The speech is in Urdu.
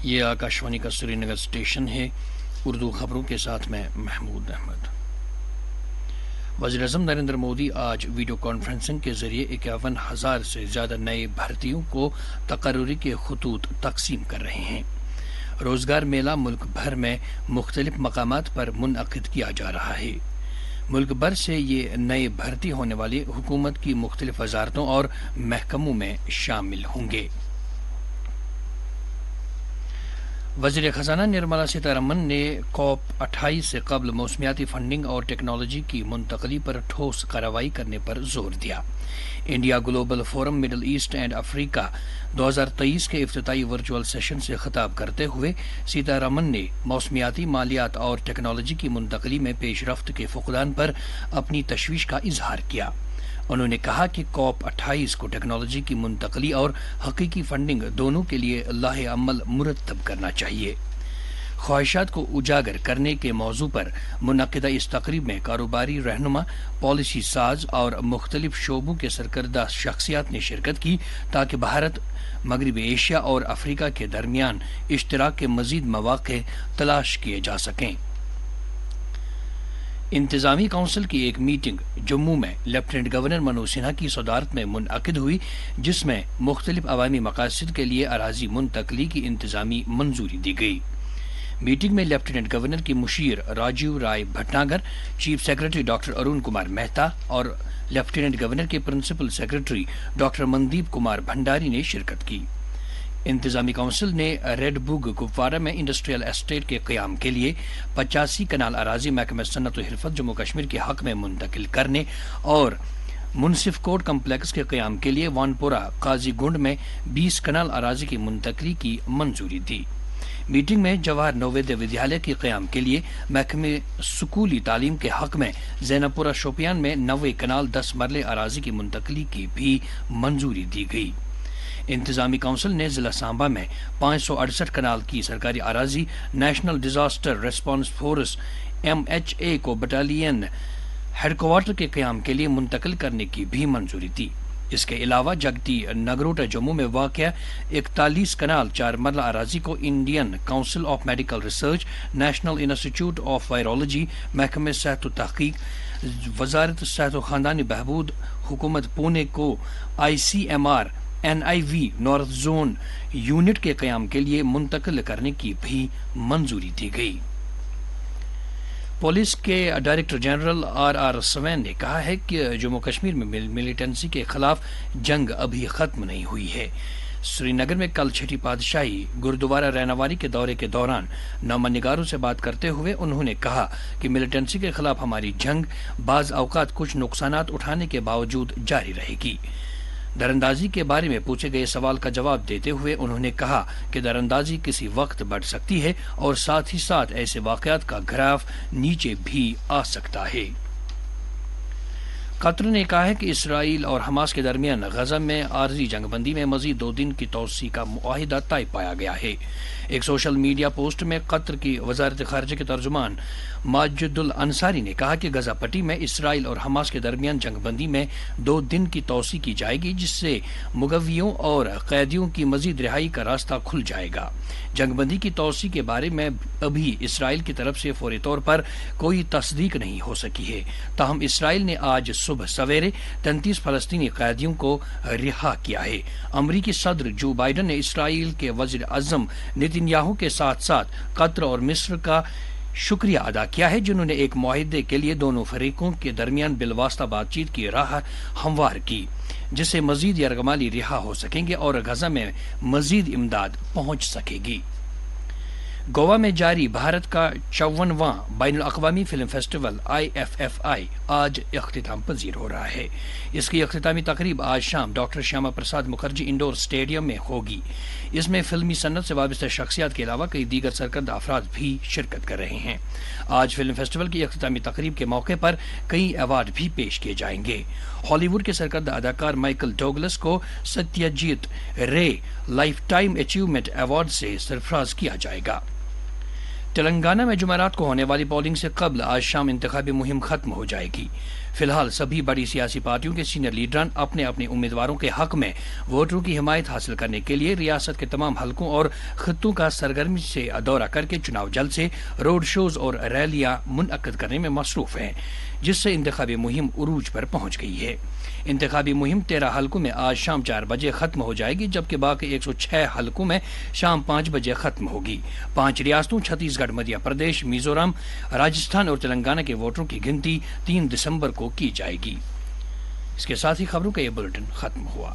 یہ آکاشوانی کا سری نگر اسٹیشن ہے۔ اردو خبروں کے ساتھ میں محمود احمد۔ وزیر اعظم نریندر مودی آج ویڈیو کانفرنسنگ کے ذریعے 51,000 سے زیادہ نئے بھرتیوں کو تقرری کے خطوط تقسیم کر رہے ہیں۔ روزگار میلہ ملک بھر میں مختلف مقامات پر منعقد کیا جا رہا ہے۔ ملک بھر سے یہ نئے بھرتی ہونے والی حکومت کی مختلف وزارتوں اور محکموں میں شامل ہوں گے۔ وزیر خزانہ نرملا سیتارمن نے کوپ 28 سے قبل موسمیاتی فنڈنگ اور ٹیکنالوجی کی منتقلی پر ٹھوس کارروائی کرنے پر زور دیا۔ India global forum middle east and Africa 2023 کے افتتاحی ورچوئل سیشن سے خطاب کرتے ہوئے سیتارمن نے موسمیاتی مالیات اور ٹیکنالوجی کی منتقلی میں پیش رفت کے فقدان پر اپنی تشویش کا اظہار کیا۔ انہوں نے کہا کہ کوپ 28 کو ٹیکنالوجی کی منتقلی اور حقیقی فنڈنگ دونوں کے لیے لاہ عمل مرتب کرنا چاہیے۔ خواہشات کو اجاگر کرنے کے موضوع پر منعقدہ اس تقریب میں کاروباری رہنما، پالیسی ساز اور مختلف شعبوں کے سرکردہ شخصیات نے شرکت کی تاکہ بھارت، مغربی ایشیا اور افریقہ کے درمیان اشتراک کے مزید مواقع تلاش کیے جا سکیں۔ انتظامی کونسل کی ایک میٹنگ جموں میں لیفٹیننٹ گورنر منوج سنہا کی صدارت میں منعقد ہوئی، جس میں مختلف عوامی مقاصد کے لیے اراضی منتقلی کی انتظامی منظوری دی گئی۔ میٹنگ میں لیفٹیننٹ گورنر کی مشیر Rajiv Rai Bhatnagar, chief secretary doctor Arun Kumar Mehta اور لیفٹیننٹ گورنر کے principal secretary doctor Mandeep Kumar Bhandari نے شرکت کی۔ انتظامی کونسل نے ریڈ بگ کپوارہ میں انڈسٹریل اسٹیٹ کے قیام کے لیے 85 کنال اراضی محکمہ صنعت و حرفت جموں کشمیر کے حق میں منتقل کرنے اور منصف کوٹ کمپلیکس کے قیام کے لیے وانپورہ قاضی گنڈ میں 20 کنال اراضی کی منتقلی کی منظوری دی۔ میٹنگ میں جواہر نوودیہ ودیالیہ کے قیام کے لیے محکمہ سکولی تعلیم کے حق میں زینب پورہ شوپیان میں 90 کنال 10 مرلے اراضی کی منتقلی کی بھی منظوری دی گئی۔ انتظامی کونسل نے ضلع سانبا میں 568 کنال کی سرکاری اراضی national disaster response force MHA کو بٹالین ہیڈ کوارٹر کے قیام کے لیے منتقل کرنے کی بھی منظوری دی۔ اس کے علاوہ جگتی نگروٹا جموں میں واقع 41 کنال 4 مرلہ اراضی کو Indian council of medical research, national institute of virology, محکمہ صحت و تحقیق، وزارت صحت و خاندانی بہبود، حکومت پونے کو ICMR NIV north zone unit کے قیام کے لیے منتقل کرنے کی بھی منظوری دی گئی۔ پولیس کے ڈائریکٹر جنرل RR سوین نے کہا ہے کہ جموں کشمیر میں ملیٹنسی کے خلاف جنگ ابھی ختم نہیں ہوئی ہے۔ سری نگر میں کل چھٹی پادشاہی گردوارہ رہنواری کے دورے کے دوران نامہ نگاروں سے بات کرتے ہوئے انہوں نے کہا کہ ملیٹنسی کے خلاف ہماری جنگ بعض اوقات کچھ نقصانات اٹھانے کے باوجود جاری رہے گی۔ دراندازی کے بارے میں پوچھے گئے سوال کا جواب دیتے ہوئے انہوں نے کہا کہ دراندازی کسی وقت بڑھ سکتی ہے اور ساتھ ہی ساتھ ایسے واقعات کا گراف نیچے بھی آ سکتا ہے۔ قطر نے کہا ہے کہ اسرائیل اور حماس کے درمیان غزہ میں عارضی جنگ بندی میں مزید 2 دن کی توسیع کا معاہدہ طے پایا گیا ہے۔ ایک سوشل میڈیا پوسٹ میں قطر کی وزارت خارجہ کے ترجمان ماجد الانصاری نے کہا کہ غزہ پٹی میں اسرائیل اور حماس کے درمیان جنگ بندی میں 2 دن کی توسیع کی جائے گی، جس سے مغویوں اور قیدیوں کی مزید رہائی کا راستہ کھل جائے گا۔ جنگ بندی کی توسیع کے بارے میں ابھی اسرائیل کی طرف سے فوری طور پر کوئی تصدیق نہیں ہو سکی ہے، تاہم اسرائیل نے آج صبح سویرے 33 فلسطینی قیدیوں کو رہا کیا ہے۔ امریکی صدر جو بائیڈن نے اسرائیل کے وزیر اعظم نیتن یاہو کے ساتھ ساتھ قطر اور مصر کا شکریہ ادا کیا ہے، جنہوں نے ایک معاہدے کے لیے دونوں فریقوں کے درمیان بالواسطہ بات چیت کی راہ ہموار کی، جس سے مزید یرغمالی رہا ہو سکیں گے اور غزہ میں مزید امداد پہنچ سکے گی۔ گوا میں جاری بھارت کا 54واں بین الاقوامی فلم فیسٹیول IFFI آج اختتام پذیر ہو رہا ہے۔ اس کی اختتامی تقریب آج شام doctor Shyama Prasad Mukherjee indoor stadium میں ہوگی۔ اس میں فلمی صنعت سے وابستہ شخصیات کے علاوہ کئی دیگر سرکردہ افراد بھی شرکت کر رہے ہیں۔ آج فلم فیسٹیول کی اختتامی تقریب کے موقع پر کئی ایوارڈ بھی پیش کیے جائیں گے۔ ہالی ووڈ کے سرکردہ اداکار مائیکل ڈوگلس کو ستیہ رے لائف ٹائم اچیومنٹ ایوارڈ سے سرفراز کیا جائے گا۔ تلنگانہ میں جمعرات کو ہونے والی پولنگ سے قبل آج شام انتخابی مہم ختم ہو جائے گی۔ فی الحال سبھی بڑی سیاسی پارٹیوں کے سینئر لیڈران اپنے اپنے امیدواروں کے حق میں ووٹروں کی حمایت حاصل کرنے کے لیے ریاست کے تمام حلقوں اور خطوں کا سرگرمی سے دورہ کر کے چناؤ جلد سے روڈ شوز اور ریلیاں منعقد کرنے میں مصروف ہیں، جس سے انتخابی مہم عروج پر پہنچ گئی ہے۔ انتخابی مہم 13 حلقوں میں آج شام 4 بجے ختم ہو جائے گی، جبکہ باقی 106 حلقوں میں شام 5 بجے ختم ہوگی۔ 5 ریاستوں چھتیس گڑھ، مدھیہ پردیش، میزورم، راجستھان اور تلنگانہ کے ووٹروں کی گنتی 3 دسمبر کو کی جائے گی۔ اس کے ساتھ ہی خبروں کا یہ بلیٹن ختم ہوا۔